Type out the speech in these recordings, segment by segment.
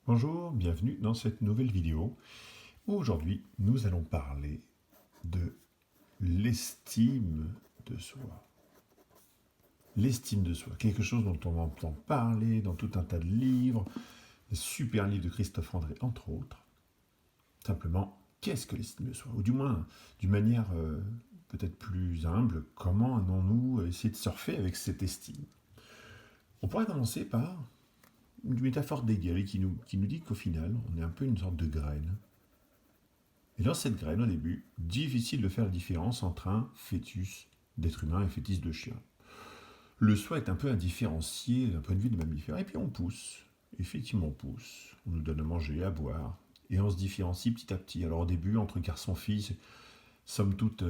Bonjour, bienvenue dans cette nouvelle vidéo où aujourd'hui nous allons parler de l'estime de soi. L'estime de soi, quelque chose dont on entend parler dans tout un tas de livres, des super livres de Christophe André entre autres. Simplement, qu'est-ce que l'estime de soi? Ou du moins, d'une manière peut-être plus humble, comment allons-nous essayer de surfer avec cette estime? On pourrait commencer par une métaphore d'Hegel qui nous dit qu'au final, on est un peu une sorte de graine. Et dans cette graine, au début, difficile de faire la différence entre un fœtus d'être humain et un fœtus de chien. Le soi est un peu indifférencié d'un point de vue des mammifères. Et puis on pousse. Effectivement, on pousse. On nous donne à manger, à boire. Et on se différencie petit à petit. Alors au début, entre garçons et filles, somme toute,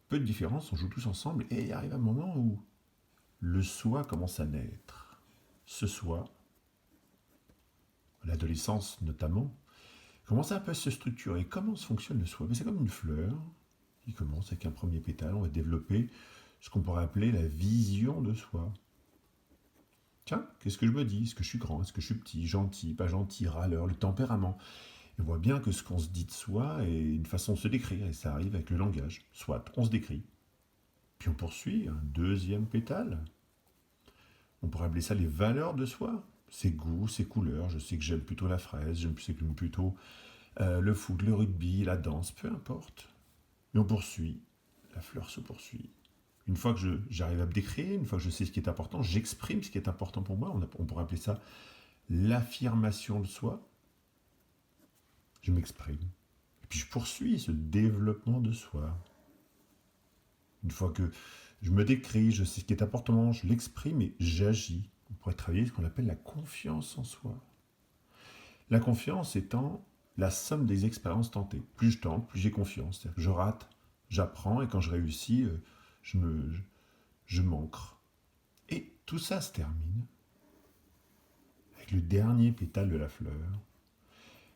peu de différence. On joue tous ensemble. Et il arrive un moment où le soi commence à naître. Ce soi, l'adolescence notamment, commence un peu à se structurer. Comment fonctionne le soi? C'est comme une fleur qui commence avec un premier pétale. On va développer ce qu'on pourrait appeler la vision de soi. Tiens, qu'est-ce que je me dis? Est-ce que je suis grand? Est-ce que je suis petit? Gentil? Pas gentil? Râleur? Le tempérament? Et on voit bien que ce qu'on se dit de soi est une façon de se décrire. Et ça arrive avec le langage. Soit on se décrit. Puis on poursuit un deuxième pétale. On pourrait appeler ça les valeurs de soi. Ses goûts, ses couleurs. Je sais que j'aime plutôt la fraise. J'aime plutôt le foot, le rugby, la danse, peu importe. Et on poursuit, la fleur se poursuit. Une fois que j'arrive à me décrire, une fois que je sais ce qui est important, j'exprime ce qui est important pour moi. On pourrait appeler ça l'affirmation de soi. Je m'exprime. Et puis je poursuis ce développement de soi. Une fois que je me décris, je sais ce qui est important, je l'exprime et j'agis. On pourrait travailler ce qu'on appelle la confiance en soi. La confiance étant la somme des expériences tentées. Plus je tente, plus j'ai confiance. C'est-à-dire que je rate, j'apprends, et quand je réussis, je m'ancre. Et tout ça se termine avec le dernier pétale de la fleur,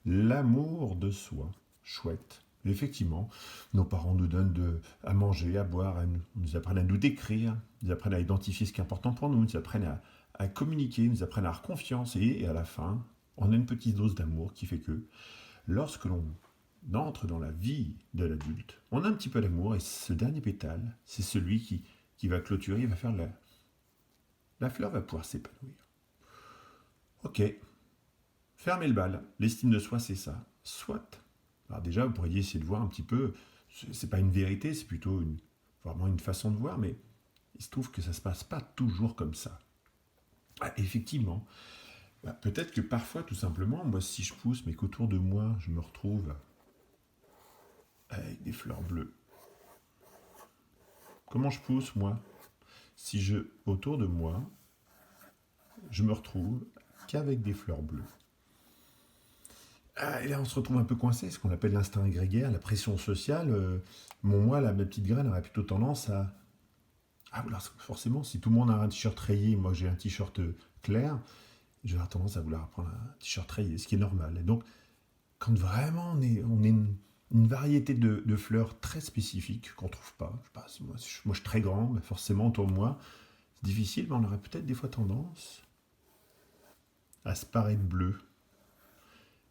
l'amour de soi. Chouette. Effectivement, nos parents nous donnent à manger, à boire, nous apprennent à nous décrire, nous apprennent à identifier ce qui est important pour nous, nous apprennent à communiquer, nous apprennent à avoir confiance, et à la fin, on a une petite dose d'amour qui fait que lorsque l'on entre dans la vie de l'adulte, on a un petit peu d'amour, et ce dernier pétale, c'est celui qui va clôturer, il va faire la fleur va pouvoir s'épanouir. Ok, fermez le bal, l'estime de soi c'est ça, soit. Alors déjà, vous pourriez essayer de voir un petit peu, c'est pas une vérité, c'est plutôt vraiment une façon de voir, mais il se trouve que ça se passe pas toujours comme ça. Ah, effectivement, peut-être que parfois, tout simplement, moi si je pousse, mais qu'autour de moi, je me retrouve avec des fleurs bleues. Comment je pousse, moi? Si autour de moi, je me retrouve qu'avec des fleurs bleues. Et là, on se retrouve un peu coincé, ce qu'on appelle l'instinct grégaire, la pression sociale. Ma petite graine aurait plutôt tendance à... Ah, alors forcément, si tout le monde a un t-shirt rayé, moi j'ai un t-shirt clair, je vais avoir tendance à vouloir prendre un t-shirt rayé, ce qui est normal. Et donc, quand vraiment on est une variété de fleurs très spécifiques qu'on ne trouve pas, je sais pas, si moi je suis très grand, mais forcément autour de moi, c'est difficile, mais on aurait peut-être des fois tendance à se parer de bleu.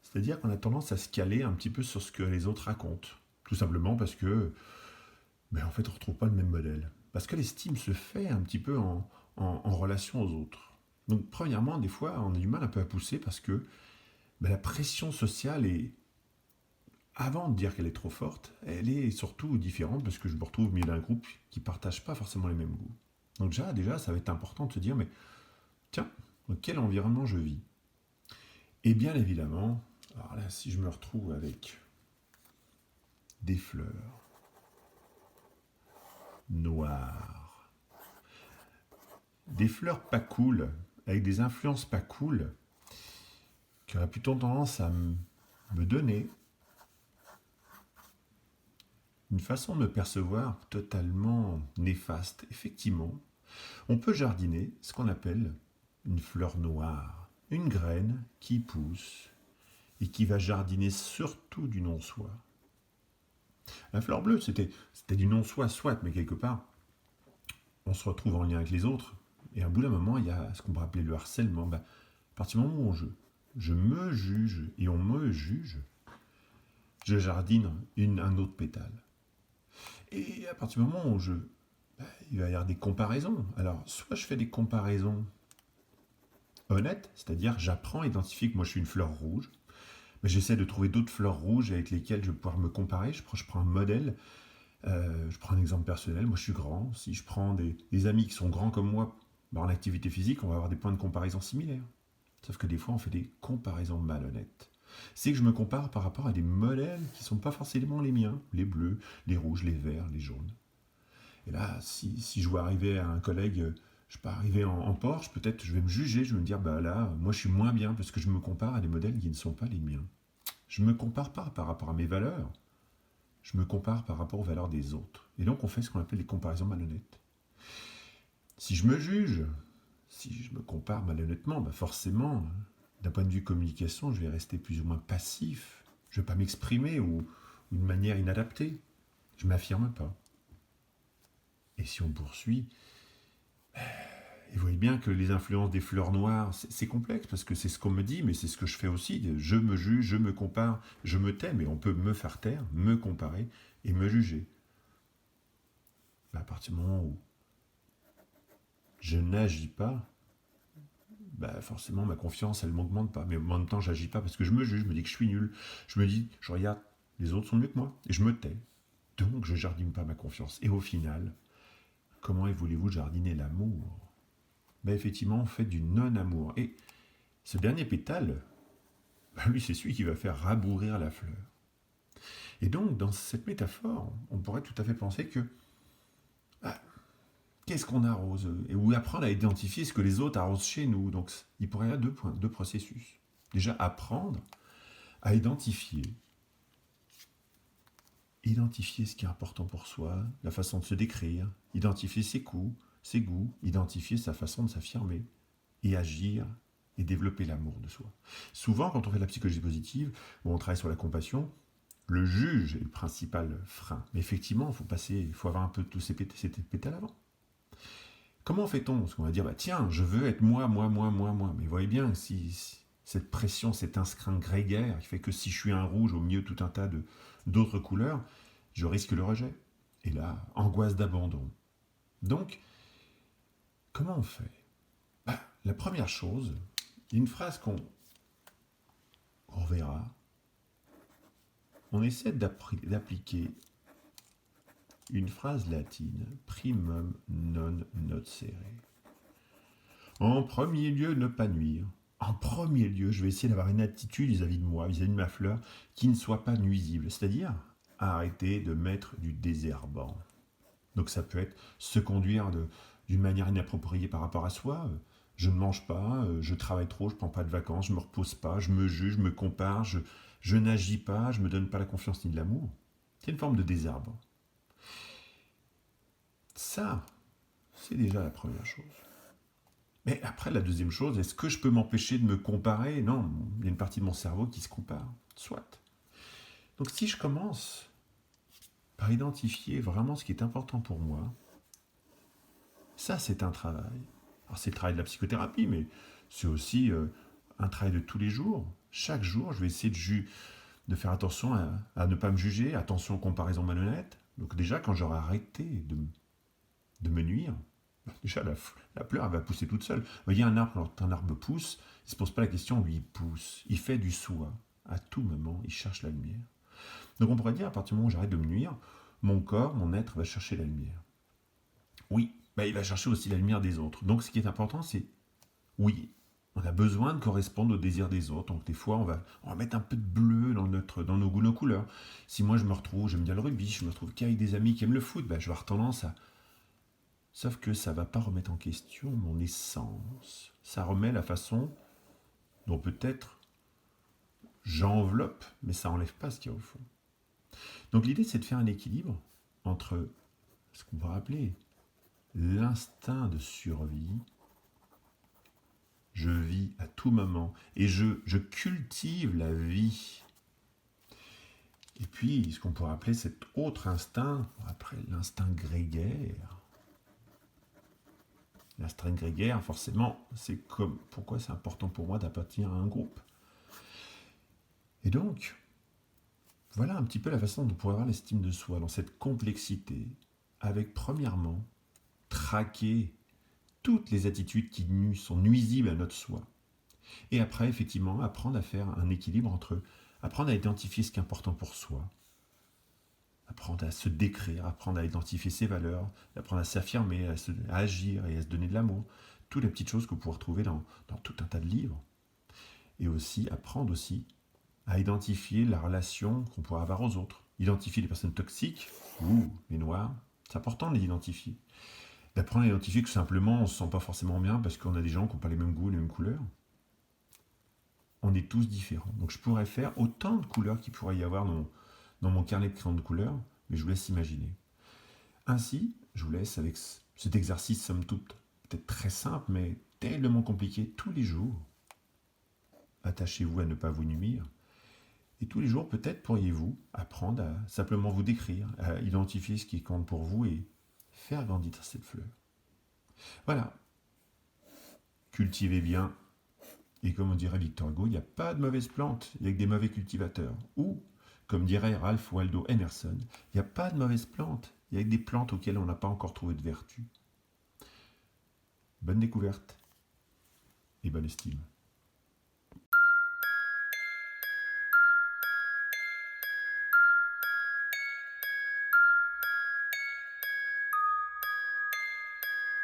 C'est-à-dire qu'on a tendance à se caler un petit peu sur ce que les autres racontent. Tout simplement parce que, en fait, on ne retrouve pas le même modèle. Parce que l'estime se fait un petit peu en relation aux autres. Donc, premièrement, des fois, on a du mal un peu à pousser parce que la pression sociale est, avant de dire qu'elle est trop forte, elle est surtout différente parce que je me retrouve au milieu d'un groupe qui ne partage pas forcément les mêmes goûts. Donc déjà, ça va être important de se dire, mais tiens, dans quel environnement je vis? Et bien évidemment, alors là, si je me retrouve avec des fleurs noires, des fleurs pas cool, avec des influences pas cool, qui auraient plutôt tendance à me donner une façon de me percevoir totalement néfaste. Effectivement, on peut jardiner ce qu'on appelle une fleur noire, une graine qui pousse et qui va jardiner surtout du non-soi. La fleur bleue, c'était du non-soi, soit, mais quelque part, on se retrouve en lien avec les autres, et à bout d'un moment, il y a ce qu'on pourrait appeler le harcèlement. À partir du moment où je me juge et on me juge, je jardine un autre pétale. Et à partir du moment où il va y avoir des comparaisons. Alors, soit je fais des comparaisons honnêtes, c'est-à-dire j'apprends à identifier que moi je suis une fleur rouge, mais j'essaie de trouver d'autres fleurs rouges avec lesquelles je vais pouvoir me comparer. Je prends un modèle, je prends un exemple personnel. Moi je suis grand. Si je prends des amis qui sont grands comme moi en activité physique, on va avoir des points de comparaison similaires. Sauf que des fois on fait des comparaisons malhonnêtes. C'est que je me compare par rapport à des modèles qui ne sont pas forcément les miens, les bleus, les rouges, les verts, les jaunes. Et là, si je vois arriver à un collègue, je ne sais pas, arriver en Porsche, peut-être je vais me juger, je vais me dire, bah là, moi je suis moins bien parce que je me compare à des modèles qui ne sont pas les miens. Je ne me compare pas par rapport à mes valeurs, je me compare par rapport aux valeurs des autres. Et donc on fait ce qu'on appelle les comparaisons malhonnêtes. Si je me juge, si je me compare malhonnêtement, bah forcément, d'un point de vue communication, je vais rester plus ou moins passif. Je ne vais pas m'exprimer ou d'une manière inadaptée. Je ne m'affirme pas. Et si on poursuit, et vous voyez bien que les influences des fleurs noires, c'est complexe, parce que c'est ce qu'on me dit, mais c'est ce que je fais aussi. Je me juge, je me compare, je me tais, mais on peut me faire taire, me comparer et me juger. Mais à partir du moment où je n'agis pas, bah forcément ma confiance, elle ne m'augmente pas. Mais en même temps, je n'agis pas parce que je me juge, je me dis que je suis nul. Je me dis, je regarde, les autres sont mieux que moi, et je me tais. Donc je ne jardine pas ma confiance. Et au final, comment voulez-vous jardiner l'amour? Ben effectivement, on fait du non-amour. Et ce dernier pétale, ben lui, c'est celui qui va faire rabourir la fleur. Et donc, dans cette métaphore, on pourrait tout à fait penser que ah, qu'est-ce qu'on arrose? Et ou apprendre à identifier ce que les autres arrosent chez nous. Donc, il pourrait y avoir deux processus. Déjà, apprendre à identifier ce qui est important pour soi, la façon de se décrire, identifier ses coups, ses goûts, identifier sa façon de s'affirmer et agir et développer l'amour de soi. Souvent, quand on fait de la psychologie positive, où on travaille sur la compassion, le juge est le principal frein. Mais effectivement, il faut avoir un peu tous ces pétales avant. Comment fait-on? Parce qu'on va dire, bah, tiens, je veux être moi, moi, moi, moi, moi. Mais vous voyez bien, si cette pression, cet instinct grégaire, qui fait que si je suis un rouge au milieu de tout un tas d'autres couleurs, je risque le rejet. Et là, angoisse d'abandon. Donc, comment on fait? Bah, la première chose, il y a une phrase qu'on verra. On essaie d'appliquer une phrase latine, primum non nocere. En premier lieu, ne pas nuire. En premier lieu, je vais essayer d'avoir une attitude vis-à-vis de moi, vis-à-vis de ma fleur, qui ne soit pas nuisible. C'est-à-dire, arrêter de mettre du désherbant. Donc ça peut être se conduire d'une manière inappropriée par rapport à soi. Je ne mange pas, je travaille trop, je ne prends pas de vacances, je ne me repose pas, je me juge, je me compare, je n'agis pas, je ne me donne pas la confiance ni de l'amour. C'est une forme de désherbant. Ça, c'est déjà la première chose. Mais après, la deuxième chose, est-ce que je peux m'empêcher de me comparer? Non, il y a une partie de mon cerveau qui se compare. Soit. Donc si je commence par identifier vraiment ce qui est important pour moi, ça c'est un travail. Alors c'est le travail de la psychothérapie, mais c'est aussi un travail de tous les jours. Chaque jour, je vais essayer de faire attention à ne pas me juger, attention aux comparaisons malhonnêtes. Donc déjà, quand j'aurai arrêté de me nuire, déjà la fleur elle va pousser toute seule. Vous voyez, un arbre, quand un arbre pousse, il ne se pose pas la question, lui il pousse. Il fait du soi. À tout moment, il cherche la lumière. Donc on pourrait dire, à partir du moment où j'arrête de me nuire, mon corps, mon être va chercher la lumière. Oui, bah, il va chercher aussi la lumière des autres. Donc ce qui est important, c'est, oui, on a besoin de correspondre aux désirs des autres. Donc des fois, on va mettre un peu de bleu dans nos goûts, nos couleurs. Si moi je me retrouve, j'aime bien le rugby, je me retrouve qu'avec des amis qui aiment le foot, bah, je vais avoir tendance à... Sauf que ça ne va pas remettre en question mon essence. Ça remet la façon dont peut-être j'enveloppe, mais ça n'enlève pas ce qu'il y a au fond. Donc l'idée, c'est de faire un équilibre entre ce qu'on pourrait appeler l'instinct de survie. Je vis à tout moment et je cultive la vie. Et puis, ce qu'on pourrait appeler cet autre instinct, après l'instinct grégaire. L'instinct grégaire, forcément, c'est comme pourquoi c'est important pour moi d'appartenir à un groupe. Et donc, voilà un petit peu la façon dont on pourrait avoir l'estime de soi dans cette complexité, avec premièrement, traquer toutes les attitudes qui sont nuisibles à notre soi. Et après, effectivement, apprendre à faire un équilibre entre apprendre à identifier ce qui est important pour soi, apprendre à se décrire, apprendre à identifier ses valeurs, apprendre à s'affirmer, à agir et à se donner de l'amour. Toutes les petites choses que vous pouvez retrouver dans tout un tas de livres. Et aussi apprendre aussi à identifier la relation qu'on pourrait avoir aux autres. Identifier les personnes toxiques ou les noirs, c'est important de les identifier. D'apprendre à identifier que simplement on ne se sent pas forcément bien parce qu'on a des gens qui n'ont pas les mêmes goûts, les mêmes couleurs. On est tous différents. Donc je pourrais faire autant de couleurs qu'il pourrait y avoir dans mon carnet de crayons de couleurs, mais je vous laisse imaginer. Ainsi, je vous laisse avec cet exercice, somme toute, peut-être très simple, mais tellement compliqué tous les jours. Attachez-vous à ne pas vous nuire. Et tous les jours, peut-être pourriez-vous apprendre à simplement vous décrire, à identifier ce qui compte pour vous et faire grandir cette fleur. Voilà. Cultivez bien. Et comme on dirait Victor Hugo, il n'y a pas de mauvaises plantes, il y a que des mauvais cultivateurs. Ou, comme dirait Ralph Waldo Emerson, il n'y a pas de mauvaises plantes, il y a que des plantes auxquelles on n'a pas encore trouvé de vertu. Bonne découverte et bonne estime.